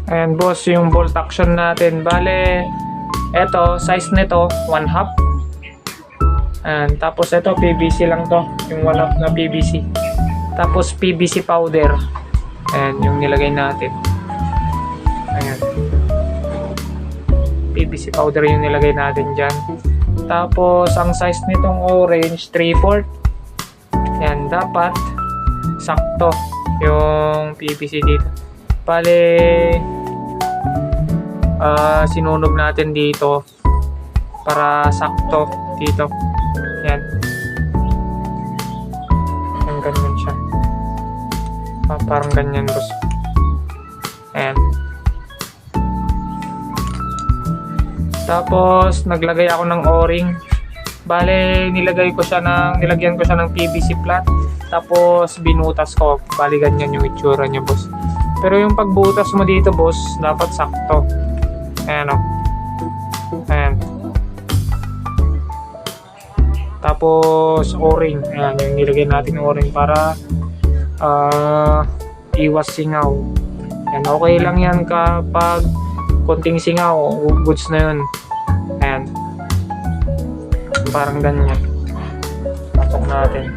Ayan boss, yung bolt action natin. Bale, eto, size nito, 1/2. Ayan, tapos ito, PVC lang to. Yung 1/2 na PVC. Tapos PVC powder. Ayan, yung nilagay natin. Ayan. PVC powder yung nilagay natin dyan. Tapos, ang size nitong orange, 3/4. Ayan, dapat sakto yung PVC dito. Bale, sinunog natin dito para sakto dito. Yan. Yan, ganyan siya. Parang ganyan boss. Ayan. Tapos naglagay ako ng o-ring. Bale, nilagyan ko siya ng PVC flat. Tapos binutas ko. Bale, ganyan yung itsura niya boss. Pero yung pagbutas mo dito boss, dapat sakto. Ayan o. Ayan. Tapos o-ring. Ayan, yung nilagay natin ng o-ring para iwas singaw. Ayan, okay lang yan kapag konting singaw, goods na yun. Ayan. Parang ganyan. Pasok natin.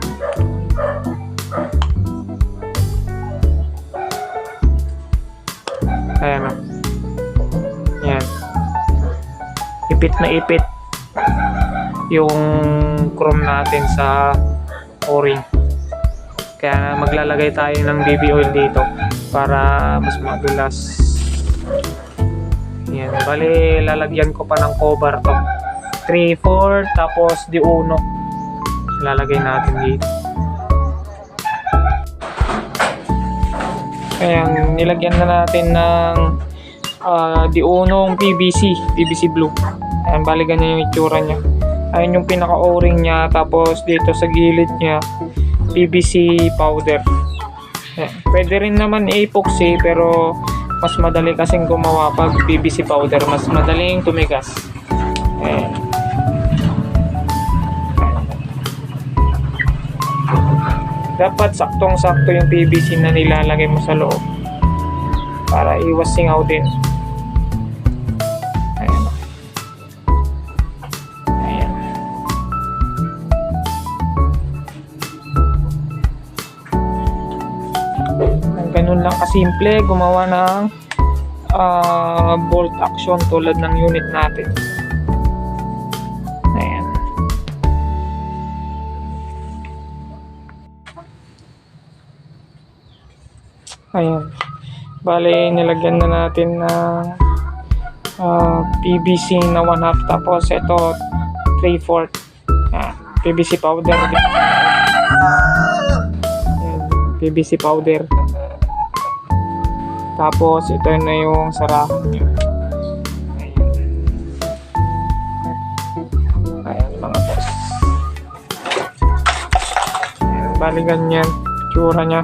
Ayan o. Ayan. Ipit na ipit yung chrome natin sa o-ring. Kaya maglalagay tayo ng BB oil dito para mas madulas. Ayan. Bali, lalagyan ko pa ng cover to. 3/4 tapos di uno. Lalagay natin dito. Ayan, nilagyan na natin ng di unong PVC blue. Ayan, bali ganyan yung itsura niya. Ayan yung pinaka o-ring niya, tapos dito sa gilid niya PVC powder. Ayan, pwede rin naman epoxy pero mas madali kasing gumawa pag PVC powder, mas madaling tumigas. Ayan. Dapat saktong-sakto yung PVC na nilalagay mo sa loob para iwas singaw din. Ayan. Ayan. Ganun lang kasimple gumawa ng bolt action tulad ng unit natin. Ayan. Ayan. Bale, nilagyan na natin ng PVC na 1/2 tapos ito 3/4 PVC powder. PVC powder. Tapos ito na yung sarahan niya. Ayan mga boss. Bale, ganyan tsura niya.